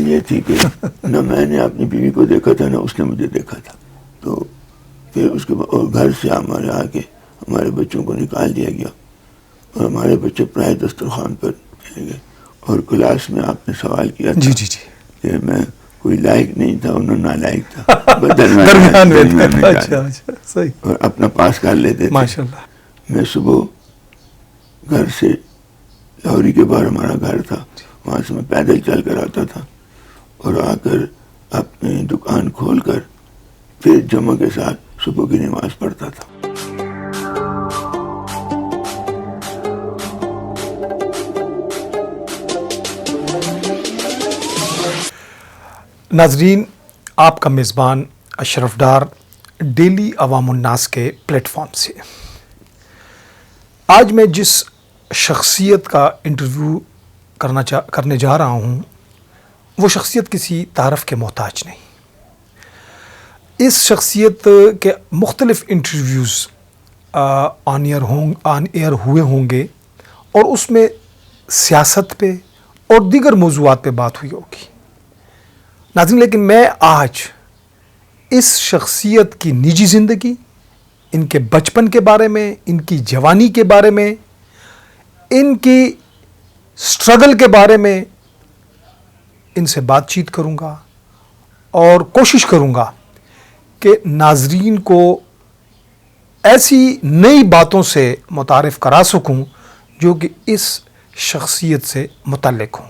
یہ تھی کہ نہ میں نے اپنی بیوی کو دیکھا تھا نہ اس نے مجھے دیکھا تھا. تو پھر اس کے بعد اور گھر سے ہمارے آ کے ہمارے بچوں کو نکال دیا گیا اور ہمارے بچے پرائے دسترخوان پر چلے گئے. اور کلاس میں آپ نے سوال کیا تھا کہ میں کوئی لائق نہیں تھا, انہوں نالائق تھا, درمیان میں اور اپنا پاس کر لیتے تھے. ماشاءاللہ. میں صبح گھر سے لاہوری کے باہر ہمارا گھر تھا, وہاں سے میں پیدل چل کر آتا تھا اور آ کر اپنی دکان کھول کر پھر جمعہ کے ساتھ صبح کی نماز پڑھتا تھا. ناظرین, آپ کا میزبان اشرف ڈار ڈیلی عوام الناس کے پلیٹ فارم سے. آج میں جس شخصیت کا انٹرویو کرنے جا رہا ہوں وہ شخصیت کسی تعارف کے محتاج نہیں. اس شخصیت کے مختلف انٹرویوز آن ایئر ہوئے ہوں گے اور اس میں سیاست پہ اور دیگر موضوعات پہ بات ہوئی ہوگی. ناظرین, لیکن میں آج اس شخصیت کی نجی زندگی, ان کے بچپن کے بارے میں, ان کی جوانی کے بارے میں, ان کی سٹرگل کے بارے میں ان سے بات چیت کروں گا اور کوشش کروں گا کہ ناظرین کو ایسی نئی باتوں سے متعارف کرا سکوں جو کہ اس شخصیت سے متعلق ہوں.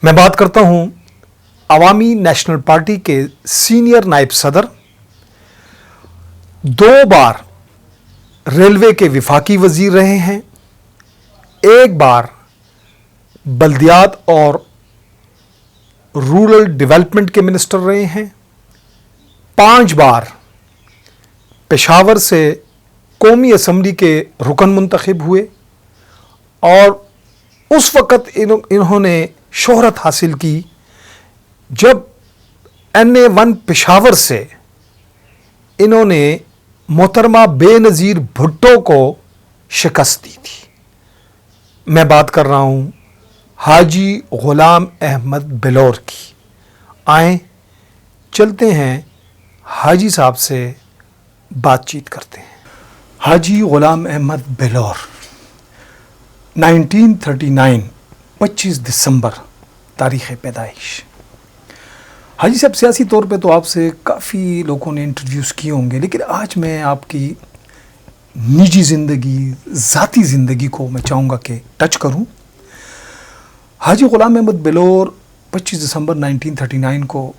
میں بات کرتا ہوں عوامی نیشنل پارٹی کے سینئر نائب صدر, 2 بار ریلوے کے وفاقی وزیر رہے ہیں, 1 بار بلدیات اور رورل ڈیولپمنٹ کے منسٹر رہے ہیں, 5 بار پشاور سے قومی اسمبلی کے رکن منتخب ہوئے اور اس وقت انہوں نے شہرت حاصل کی جب NA1 پشاور سے انہوں نے محترمہ بے نظیر بھٹو کو شکست دی تھی. میں بات کر رہا ہوں حاجی غلام احمد بلور کی. آئیں چلتے ہیں حاجی صاحب سے بات چیت کرتے ہیں. حاجی غلام احمد بلور 1939 25 دسمبر تاریخ پیدائش. حاجی صاحب, سیاسی طور پہ تو آپ سے کافی لوگوں نے انٹرویوز کیے ہوں گے, لیکن آج میں آپ کی نجی زندگی, ذاتی زندگی کو میں چاہوں گا کہ ٹچ کروں. حاجی غلام احمد بلور 25 دسمبر 1939 کو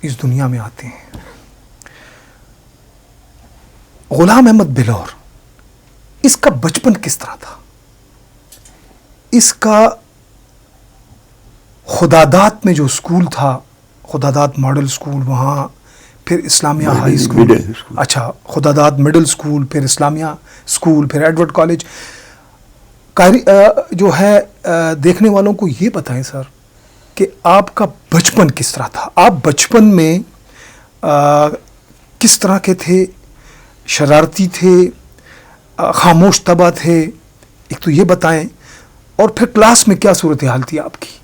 اس دنیا میں آتے ہیں. غلام احمد بلور, اس کا بچپن کس طرح تھا؟ اس کا خداداد میں جو اسکول تھا, خداداد ماڈل اسکول, وہاں پھر اسلامیہ ہائی اسکول, اچھا خداداد مڈل اسکول, پھر اسلامیہ اسکول, پھر ایڈورڈ کالج. جو ہے دیکھنے والوں کو یہ بتائیں سر کہ آپ کا بچپن کس طرح تھا؟ آپ بچپن میں کس طرح کے تھے؟ شرارتی تھے, خاموش طبع تھے؟ ایک تو یہ بتائیں. اور پھر کلاس میں کیا صورتحال تھی آپ کی؟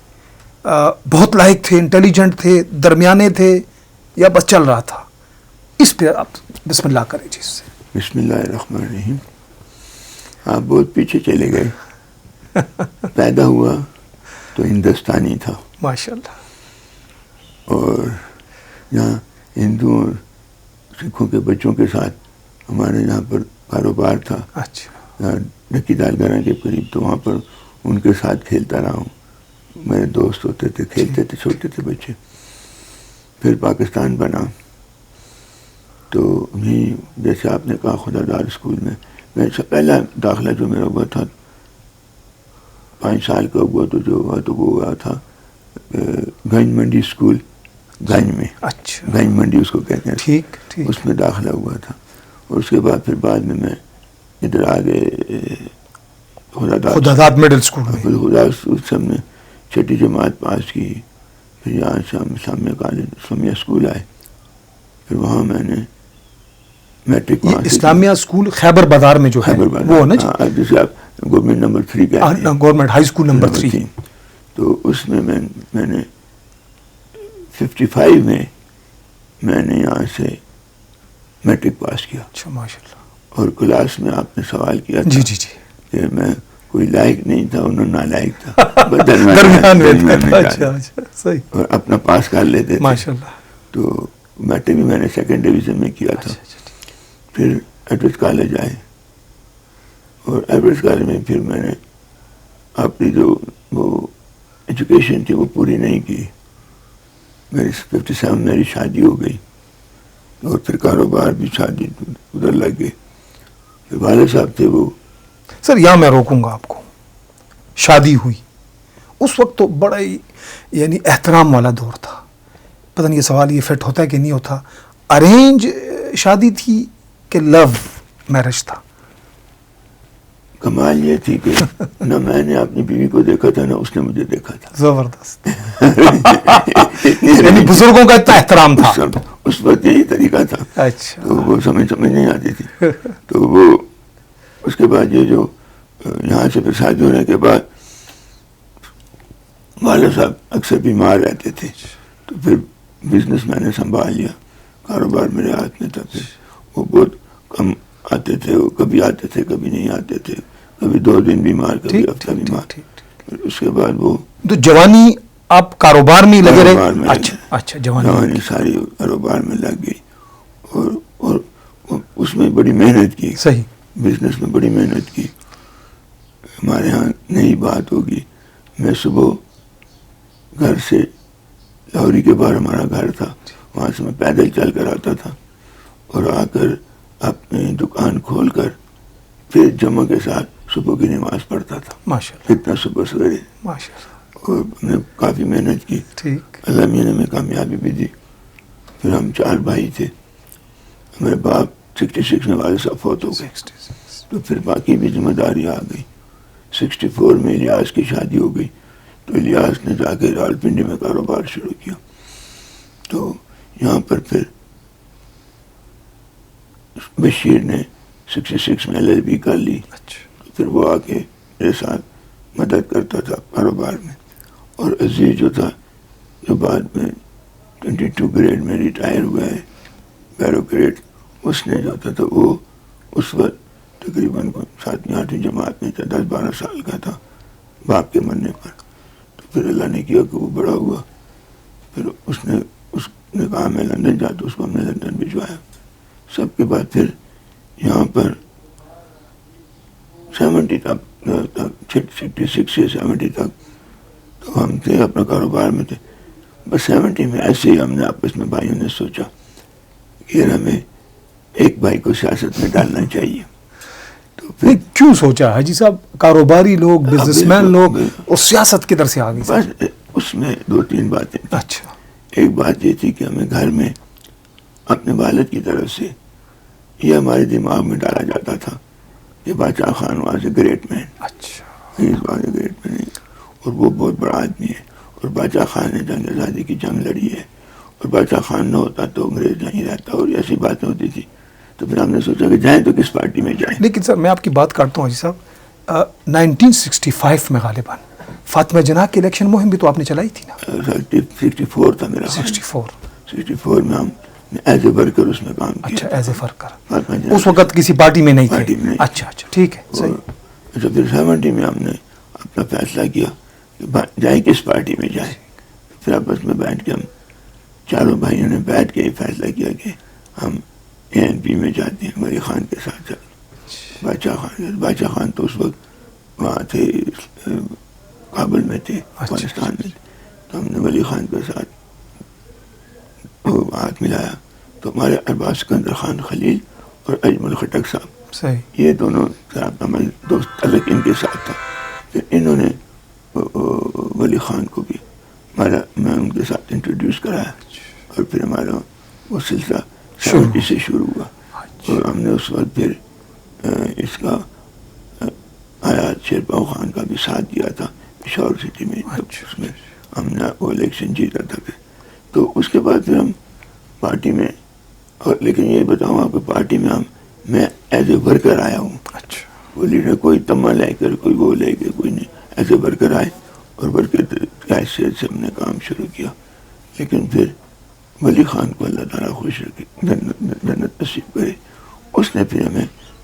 بہت لائق تھے, انٹیلیجنٹ تھے, درمیانے تھے, یا بس چل رہا تھا؟ اس پہ آپ بسم اللہ کریں جی سے. بسم اللہ الرحمن الرحیم. آپ بہت پیچھے چلے گئے. پیدا ہوا تو ہندوستانی تھا ماشاءاللہ, اور یہاں ہندوؤں اور سکھوں کے بچوں کے ساتھ ہمارے یہاں پر کاروبار تھا. اچھا, ڈکی دال گرہ کے قریب, تو وہاں پر ان کے ساتھ کھیلتا رہا ہوں. میرے دوست ہوتے تھے, کھیلتے تھے, چھوٹے تھے بچے. پھر پاکستان بنا تو جیسے آپ نے کہا خداداد اسکول میں میرے سے پہلا داخلہ جو میرا ہوا تھا 5 سال کا ہوا, تو جو ہوا تو وہ ہوا تھا گنج منڈی اسکول, گنج میں. اچھا, گنج منڈی اس کو کہتے ہیں. ٹھیک ٹھیک. اس میں داخلہ ہوا تھا. اور اس کے بعد پھر بعد میں ادھر آگے خداداد مڈل اسکول میں. خدا سب نے 6ٹھی جماعت پاس کی. پھر یہاں سامیہ کالج, سامیہ اسکول آئے. پھر وہاں میں نے میٹرک. اسلامیہ اسکول خیبر بازار میں جو ہے وہ نا جسے آپ گورنمنٹ نمبر 3 کہتے ہیں, گورنمنٹ ہائی اسکول نمبر 3. تو اس میں میں نے 55 میں میں نے یہاں سے میٹرک پاس کیا. اچھا ماشاء اللہ. اور کلاس میں آپ نے سوال کیا تھا جی جی جی کہ میں کوئی لائق نہیں تھا, انہوں نالائق تھا, درمیان میں میں اچھا اچھا صحیح اور اپنا پاس کر لیتے تھے. ماشاء اللہ. تو میٹرک بھی میں نے 2nd ڈویژن میں کیا تھا. پھر ایڈورس کالج آئے, اور ایڈورس کالج میں پھر میں نے اپنی جو وہ ایجوکیشن تھی وہ پوری نہیں کی. میری 57 میری شادی ہو گئی, اور پھر کاروبار بھی شادی ادھر لگ گئے. پھر والد صاحب تھے وہ. سر یہاں میں روکوں گا آپ کو. شادی ہوئی اس وقت تو بڑا ہی یعنی احترام والا دور تھا. پتہ نہیں یہ سوال یہ فٹ ہوتا ہے کہ نہیں ہوتا, ارینج شادی تھی کہ لو میرج تھا؟ کمال یہ تھی کہ نہ میں نے اپنی بیوی کو دیکھا تھا نہ اس نے مجھے دیکھا تھا. زبردست. یعنی بزرگوں کا اتنا احترام تھا اس وقت, یہی طریقہ تھا. اچھا. تو وہ سمجھ نہیں آتی تھی. تو وہ اس کے بعد یہ جو یہاں سے پھر شادی ہونے کے بعد والد صاحب اکثر بیمار رہتے تھے, تو پھر بزنس میں نے سنبھال لیا, کاروبار میرے ہاتھ میں تھا. پھر وہ بہت کم آتے تھے, وہ کبھی آتے تھے کبھی نہیں آتے تھے, کبھی 2 دن بیمار کبھی ہفتہ بیمار. اس کے بعد وہ تو جوانی آپ کاروبار میں لگے رہے؟ اچھا اچھا. جوانی ساری کاروبار میں لگ گئی, اور اس میں بڑی محنت کی. صحیح. بزنس میں بڑی محنت کی. ہمارے ہاں نئی بات ہوگی, میں صبح گھر سے لاہوری کے باہر ہمارا گھر تھا, وہاں سے میں پیدل چل کر آتا تھا, اور آ کر اپنی دکان کھول کر پھر جمعہ کے ساتھ صبح کی نماز پڑھتا تھا. ماشاءاللہ. اتنا صبح سویرے. ماشاءاللہ. اور ہم نے کافی محنت کی. ٹھیک. اللہ میاں نے ہمیں کامیابی بھی دی. پھر ہم 4 بھائی تھے. ہمارے باپ 66 میں والد صاحب فوت ہو گئے, تو پھر باقی بھی ذمہ داری آ گئی. 64 میں الیاس کی شادی ہو گئی, تو الیاس نے جا کے راولپنڈی میں کاروبار شروع کیا. تو یہاں پر پھر بشیر نے 66 میں LLB کر لی. تو پھر وہ آ کے میرے ساتھ مدد کرتا تھا کاروبار میں. اور عزیز جو تھا, جو بعد میں 22 گریڈ میں ریٹائر ہوا ہے, بیوروکریٹ, اس نے جو تھا وہ اس وقت تقریباً 7ویں 8ویں جماعت میں تھا, 10-12 سال کا تھا باپ کے مرنے پر. تو پھر اللہ نے کیا کہ وہ بڑا ہوا. پھر اس نے کہا میں لندن جاتا, اس کو ہم نے لندن بھجوایا. سب کے بعد پھر یہاں پر 70 تک 66 سے 70 تک تو ہم تھے, اپنا کاروبار میں تھے. بس 70 میں ایسے ہی ہم نے آپس میں بھائیوں نے سوچا کہ ہمیں ایک بھائی کو سیاست میں ڈالنا چاہیے. تو پھر کیوں سوچا حاجی صاحب؟ کاروباری لوگ, بزنس مین لوگ, اور سیاست کدھر سے آ گئی؟ بس اس میں 2-3 باتیں. اچھا. ایک بات یہ تھی کہ ہمیں گھر میں اپنے والد کی طرف سے یہ ہمارے دماغ میں ڈالا جاتا تھا کہ باچا خان وہاں سے گریٹ مین. اچھا. گریٹ مین, اور وہ بہت بڑا آدمی ہے, اور باچا خان نے جنگ آزادی کی جنگ لڑی ہے, اور باچا خان نہ ہوتا تو انگریز نہیں رہتا, اور ایسی باتیں ہوتی تھی. تو پھر ہم نے سوچا کہ جائیں تو کس پارٹی میں جائیں. لیکن سر میں آپ کی بات کاٹتا ہوں حاجی صاحب, 1965 میں غالباً فاطمہ جناح کی الیکشن مہم بھی تو آپ نے چلائی تھی نا؟ 64 تھا میرا. 64 میں ہم نے ایز اے ورکر اس میں کام کیا. اچھا, ایز اے ورکر. اس وقت کسی پارٹی میں نہیں تھے؟ اچھا اچھا ٹھیک ہے صحیح. اچھا, پھر 70 میں ہم نے اپنا فیصلہ کیا کہ جائیں کس پارٹی میں جائیں. پھر آپس میں بیٹھ کے ہم چاروں بھائیوں نے بیٹھ کے یہ فیصلہ کیا کہ ہم ANP میں جاتے ہیں, ولی خان کے ساتھ جاتے ہیں. باچا خان تو اس وقت وہاں تھے, کابل میں تھے, افغانستان میں تھے. تو ہم نے ولی خان کے ساتھ ہاتھ ملایا. تو ہمارے ارباز سکندر خان خلیل اور اجمل خٹک صاحب صحیح, یہ دونوں ہمارے دوست تعلق ان کے ساتھ تھا. پھر انہوں نے ولی خان کو بھی میں ان کے ساتھ انٹروڈیوس کرایا, اور پھر ہمارا وہ سلسلہ 70 سے شروع ہوا. اور ہم نے اس وقت پھر اس کا آیات شیرپاؤ خان کا بھی ساتھ دیا تھا پشاور سٹی میں. اس میں ہم نے وہ الیکشن جیتا تھا. پھر تو اس کے بعد پھر ہم پارٹی میں, اور لیکن یہ بتاؤں آپ کو پارٹی میں میں ایز اے ورکر آیا ہوں. اچھا. وہ لیڈر کوئی تمہ لے کر کوئی وہ لے کے کوئی نہیں, ایز اے ورکر آئے, اور ورکر کی حیثیت سے ہم نے کام شروع کیا. لیکن پھر ولی خان کو اللہ تعالیٰ خوش رکھے، جنت نصیب کرے، اس نے پھر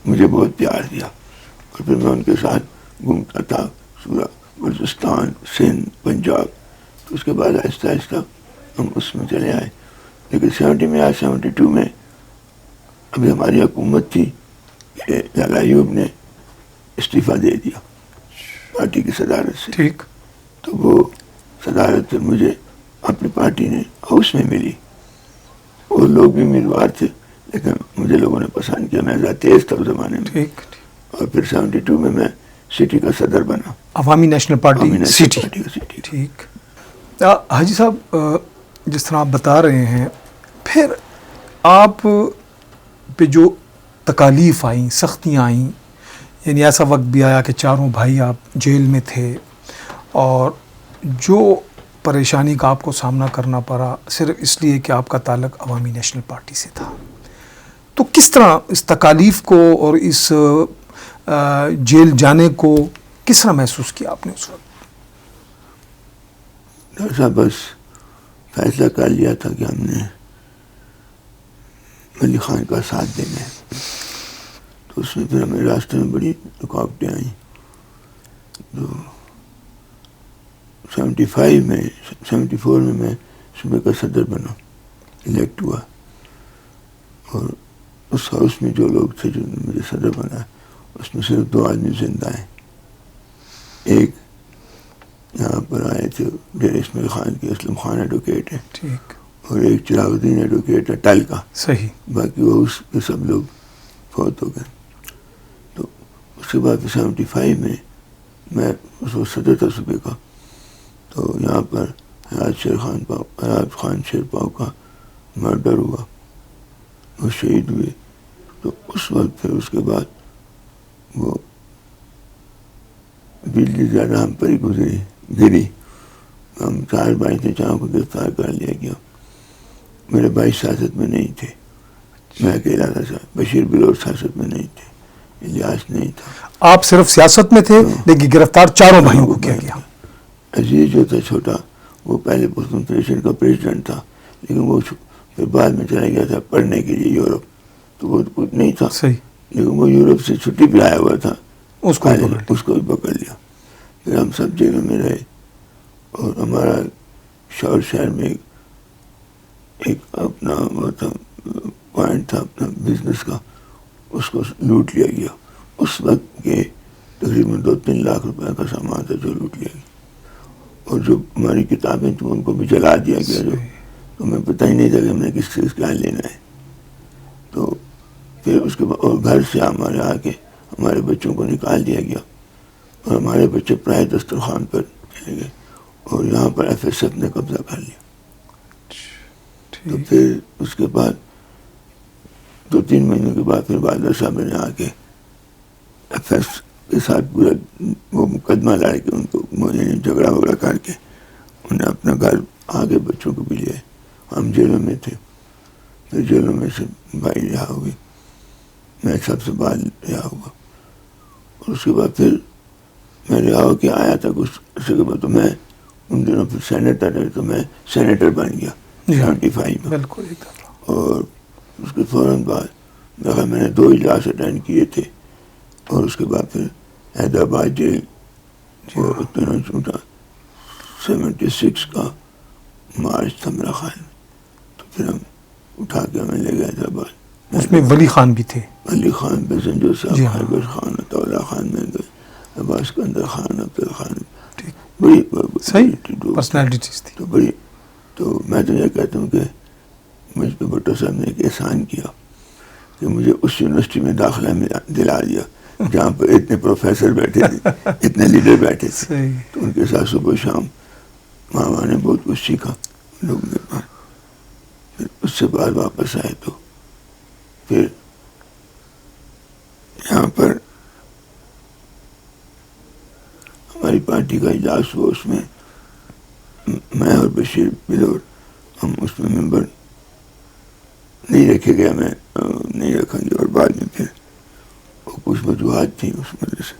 مجھے بہت پیار دیا، اور پھر میں ان کے ساتھ گھومتا تھا سورا بلوچستان، سندھ، پنجاب. تو اس کے بعد آہستہ آہستہ ہم اس میں چلے آئے. لیکن 70 میں یا 72 میں ابھی ہماری حکومت تھی کہ لالا ایوب نے استعفیٰ دے دیا پارٹی کی صدارت سے. ٹھیک. تو وہ صدارت مجھے اپنی پارٹی نے ہاؤس میں ملی. وہ لوگ بھی امیدوار تھے لیکن مجھے لوگوں نے پسند کیا، میں زیادہ تیز تھا اس زمانے میں. ٹھیک. اور پھر 72 میں سٹی کا صدر بنا، عوامی نیشنل پارٹی سٹی. سٹی. ٹھیک. حاجی صاحب جس طرح آپ بتا رہے ہیں، پھر آپ پہ جو تکالیف آئیں، سختیاں آئیں، یعنی ایسا وقت بھی آیا کہ چاروں بھائی آپ جیل میں تھے اور جو پریشانی کا آپ کو سامنا کرنا پڑا صرف اس لیے کہ آپ کا تعلق عوامی نیشنل پارٹی سے تھا. تو کس طرح اس تکالیف کو اور اس جیل جانے کو کس طرح محسوس کیا آپ نے اس وقت؟ ڈاکٹر صاحب بس فیصلہ کر لیا تھا کہ ہم نے ولی خان کا ساتھ دینا ہے. تو اس میں پھر ہمیں راستے میں بڑی رکاوٹیں آئیں. تو 75 میں 74 میں صوبے کا صدر بنا، الیکٹ ہوا. اور اس ہاؤس میں جو لوگ تھے جو مجھے صدر بنا، اس میں صرف 2 آدمی زندہ ہیں. ایک یہاں پر آئے تھے ڈیر اسماعیل خان کے اسلم خان ایڈوکیٹ ہے، ٹھیک. اور ایک چراغ الدین ایڈوکیٹ ہے ٹل کا. صحیح. باقی وہ اس پہ سب لوگ فوت ہو گئے. تو اس کے بعد 75 میں میں اس وقت صدر تھا صوبے کا. تو یہاں پر حیات خان شیر پاؤ کا مرڈر ہوا، وہ شہید ہوئے. تو اس وقت پھر اس کے بعد وہ بجلی زیادہ ہم پر ہی گری. ہم 4 بھائی تھے، 4 کو گرفتار کر لیا گیا. میرے بھائی سیاست میں نہیں تھے، میں اکیلا تھا. بشیر بلور سیاست میں نہیں تھے، الیاس نہیں تھا. آپ صرف سیاست میں تھے لیکن گرفتار 4 بھائیوں کو کیا گیا. عزیز جو تھا چھوٹا، وہ پہلے مسلم فیڈریشن کا پریزیڈنٹ تھا، لیکن وہ پھر بعد میں چلا گیا تھا پڑھنے کے لیے یورپ. تو وہ کچھ نہیں تھا. صحیح. لیکن وہ یورپ سے چھٹی پہ آیا ہوا تھا، اس کو بھی پکڑ لیا. پھر ہم سب جیلوں میں رہے. اور ہمارا شہر میں ایک اپنا وہ تھا پوائنٹ تھا اپنا بزنس کا، اس کو لوٹ لیا گیا. اس وقت کے تقریباً 2-3 لاکھ روپے کا سامان تھا جو لوٹ لیا گیا. اور جو ہماری کتابیں تھیں ان کو بھی جلا دیا گیا. جو تو ہمیں پتہ ہی نہیں تھا کہ ہم نے کس چیز کا لینا ہے. تو پھر اس کے بعد اور گھر سے ہمارے آ کے ہمارے بچوں کو نکال دیا گیا، اور ہمارے بچے پرائے دسترخوان پر چلے گئے، اور یہاں پر FSF نے قبضہ کر لیا. تو پھر اس کے بعد 2-3 مہینوں کے بعد پھر والد صاحب نے آ کے FS کے ساتھ پورا وہ مقدمہ لڑ کے ان کو جھگڑا وگڑا کر کے انہیں اپنا گھر آگے بچوں کو بھی لے. ہم جیلوں میں تھے. پھر جیلوں میں سے بھائی رہا ہوئی، میں سب سے بعد رہا ہوا. اور اس کے بعد پھر میں رہا ہو کے آیا تھا کچھ عرصے کے بعد. تو میں ان دنوں پھر سینیٹر ہے، تو میں سینیٹر بن گیا 75 میں. بالکل. اور اس کے فوراً بعد میں نے 2 اجلاس اٹینڈ کیے تھے. اور اس کے بعد پھر حیدرآباد جیل وہ اطمینان چھوٹا 76 کا مارچ تھا میرا خیال. تو پھر ہم اٹھا کے ہمیں لے گئے حیدرآباد. اس میں ولی خان بھی تھے، ولی خان پیسنجر صاحب، حیبر خان، عطاءاللہ خان میں گئے، عباس اسکندر خان، عبدال خان. بڑی پرسنالٹیز تھی. تو بڑی. تو میں تو یہ کہتا ہوں کہ مجھ پہ بھٹو صاحب نے ایک احسان کیا کہ مجھے اس یونیورسٹی میں داخلہ دلا دیا جہاں پر اتنے پروفیسر بیٹھے تھے، اتنے لیڈر بیٹھے تھے. تو ان کے ساتھ صبح شام ماما نے بہت کچھ سیکھا لوگوں کے پاس. پھر اس سے بعد واپس آئے تو پھر یہاں پر ہماری پارٹی کا اجلاس ہوا. اس میں میں اور بشیر بلور ہم اس میں ممبر نہیں رکھے گئے، میں نہیں رکھیں گے. اور بعد میں پھر کچھ وجوہات تھیں اس وجہ سے.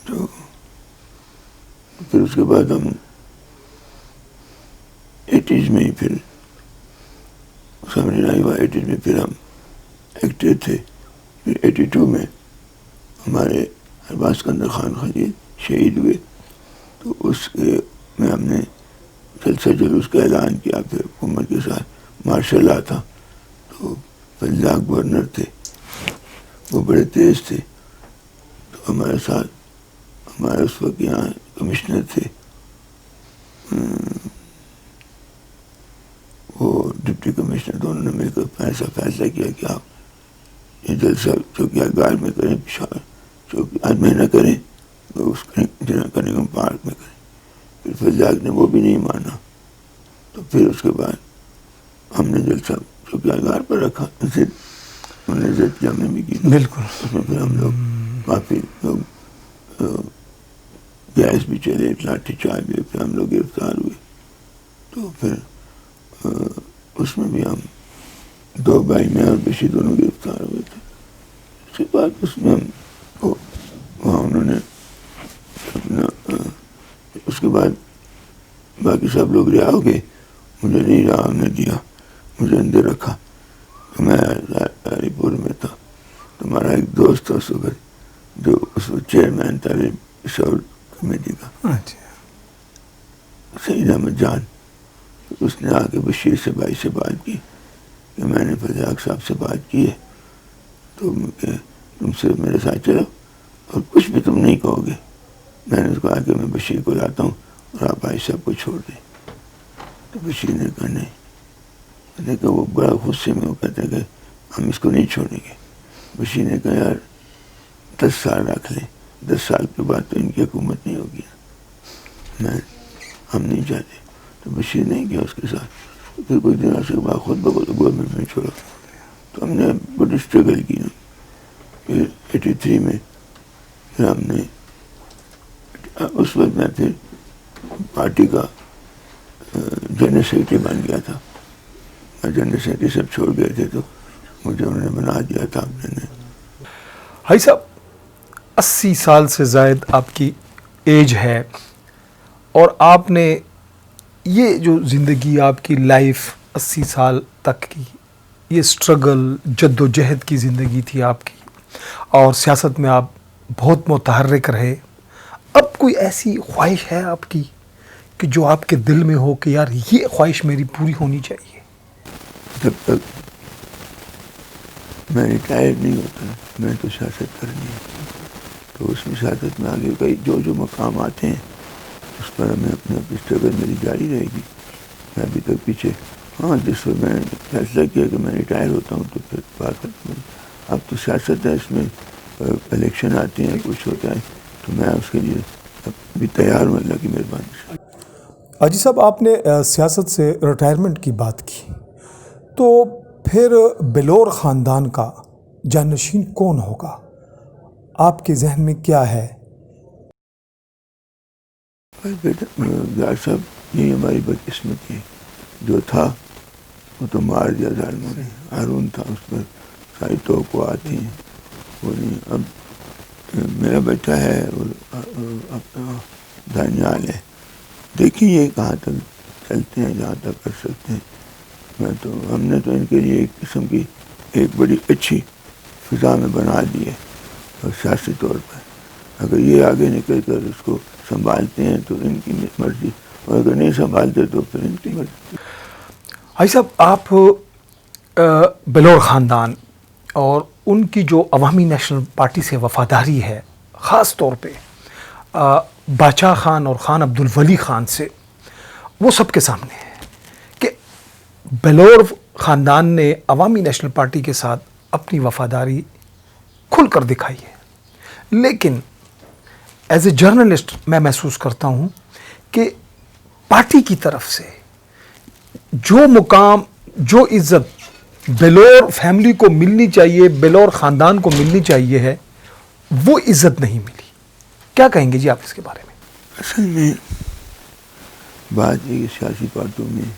تو پھر اس کے بعد ہم 80s میں ہی پھر سمجھ نہیں ہوا. 80s میں پھر ہم ایکٹیو تھے. پھر 82 میں ہمارے ارباز اسکندر خان خلیل شہید ہوئے. تو اس کے میں ہم نے جلسہ جلوس کا اعلان کیا. پھر حکومت کے ساتھ مارشل لا تھا. تو فضلاق گورنر تھے, وہ بڑے تیز تھے. تو ہمارے ساتھ ہمارے اس وقت یہاں کمشنر تھے, وہ ڈپٹی کمشنر, دونوں نے مل کر ایسا فیصلہ کیا کہ آپ یہ جلسہ چوکیدار میں کریں, پشاور چوکیدار میں نہ کریں, تو اس کنگم پارک میں کریں. پھر فضلاق نے وہ بھی نہیں مانا. تو پھر اس کے بعد ہم نے جلسہ چوکیدار پر رکھا. انہوں نے عزت کی, ہم نے بھی کی. بالکل. اس میں پھر ہم لوگ کافی لوگ گیس بھی چلے, لاٹھی چارج بھی, پھر ہم لوگ گرفتار ہوئے. تو پھر اس میں بھی ہم 2 بھائی میں اور بشیر دونوں گرفتار ہوئے تھے. اس کے بعد اس میں ہم وہاں انہوں نے اپنا اس کے بعد باقی سب لوگ رہا ہو گئے. مجھے نہیں رہا ہونے دیا, مجھے اندر رکھا. میں ہری پور میں تھا. تو ہمارا ایک دوست تھا اس وقت, جو اس وقت چیئرمین تھا پشاور کمیٹی کا, سعید احمد جان. اس نے آ کے بشیر سے بھائی سے بات کی کہ میں نے فضلاق صاحب سے بات کی ہے, تو تم سے میرے ساتھ چلو اور کچھ بھی تم نہیں کہو گے. میں نے اس کو کہا کہ میں بشیر کو لاتا ہوں اور آپ بھائی صاحب کو چھوڑ دیں. تو بشیر نے کہا نہیں. میں نے کہا وہ بڑا غصے میں, وہ کہتے کہ ہم اس کو نہیں چھوڑیں گے. بشیر نے کہا یار 10 سال رکھ لیں, 10 سال کے بعد تو ان کی حکومت نہیں ہوگی, ہم نہیں چاہتے. تو بشیر نہیں گیا اس کے ساتھ. تو پھر کچھ دن عرصے کے بعد خود بخود گورنمنٹ میں چھوڑا. تو ہم نے بڑی اسٹرگل کی. پھر 83 میں پھر ہم نے اس وقت میں پھر پارٹی کا جنرل سیکرٹری بن گیا تھا. جنرل سیکرٹری سب چھوڑ گئے تھے, تو مجھے انہوں نے بنا دیا تھا. اپنے بھائی صاحب 80 سال سے زائد آپ کی ایج ہے, اور آپ نے یہ جو زندگی آپ کی لائف 80 سال تک کی, یہ اسٹرگل جد و جہد کی زندگی تھی آپ کی, اور سیاست میں آپ بہت متحرک رہے. اب کوئی ایسی خواہش ہے آپ کی کہ جو آپ کے دل میں ہو کہ یار یہ خواہش میری پوری ہونی چاہیے؟ جب تک میں ریٹائر نہیں ہوتا میں تو سیاست کرنی ہے. تو اس میں سیاست میں آگے کئی جو مقام آتے ہیں اس پر ہمیں اپنے اسٹرگل میری جاری رہے گی. میں ابھی تک پیچھے جس وقت میں نے فیصلہ کیا کہ میں ریٹائر ہوتا ہوں تو پھر بات کرتا ہوں. اب تو سیاست ہے, اس میں الیکشن آتے ہیں, کچھ ہوتا ہے, تو میں اس کے لیے ابھی تیار ہوں, اللہ کی مہربانی سے. اجی صاحب آپ نے سیاست سے ریٹائرمنٹ کی بات کی, تو پھر بلور خاندان کا جانشین کون ہوگا؟ آپ کے ذہن میں کیا ہے؟ بیٹا صاحب یہی ہماری بدقسمتی ہے, جو تھا وہ تو مار دیا ظالموں نے. ہارون تھا, اس پر ساری توقعات تھیں, وہ نہیں. اب میرا بیٹا ہے اپنا دانیال ہے, دیکھیں یہ کہاں تک چلتے ہیں, جہاں تک کر سکتے ہیں. ہم نے تو ان کے لیے ایک قسم کی ایک بڑی اچھی فضا میں بنا دی ہے, اور سیاسی طور پر اگر یہ آگے نکل کر اس کو سنبھالتے ہیں تو ان کی مرضی, اور اگر نہیں سنبھالتے تو پھر ان کی مرضی. بھائی صاحب آپ بلور خاندان اور ان کی جو عوامی نیشنل پارٹی سے وفاداری ہے, خاص طور پہ باچا خان اور خان عبدالولی خان سے, وہ سب کے سامنے ہے کہ بلور خاندان نے عوامی نیشنل پارٹی کے ساتھ اپنی وفاداری کھل کر دکھائی ہے. لیکن ایز اے جرنلسٹ میں محسوس کرتا ہوں کہ پارٹی کی طرف سے جو مقام, جو عزت بلور فیملی کو ملنی چاہیے, بلور خاندان کو ملنی چاہیے ہے, وہ عزت نہیں ملی. کیا کہیں گے جی آپ اس کے بارے میں؟ اصل میں بات یہ سیاسی پارٹیوں میں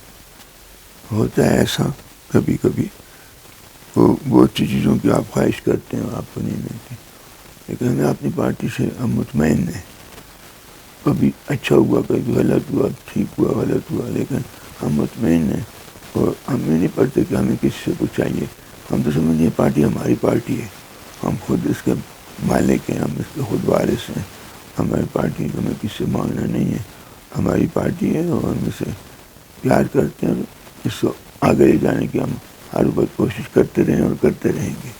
ہوتا ہے ایسا کبھی کبھی, وہ بہت سی چیزوں کی آپ خواہش کرتے ہیں اور آپ کو نہیں ملتی. لیکن ہمیں اپنی پارٹی سے ہم مطمئن ہیں, کبھی اچھا ہوا, کبھی غلط ہوا, ٹھیک ہوا, غلط ہوا, لیکن ہم مطمئن ہیں اور ہمیں نہیں پڑھتے کہ ہمیں کسی سے کچھ چاہیے. ہم تو سمجھتے ہیں پارٹی ہماری پارٹی ہے, ہم خود اس کے مالک ہیں, ہم اس کے خود وارث ہیں. ہماری پارٹی ہمیں کسی سے مانگنا نہیں ہے, ہماری پارٹی ہے اور ہم اسے پیار کرتے ہیں. اس کو آگے لے جانے کی ہم ہر وقت کوشش کرتے رہیں اور کرتے رہیں گے.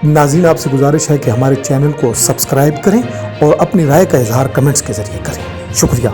ناظرین آپ سے گزارش ہے کہ ہمارے چینل کو سبسکرائب کریں اور اپنی رائے کا اظہار کمنٹس کے ذریعے کریں. شکریہ.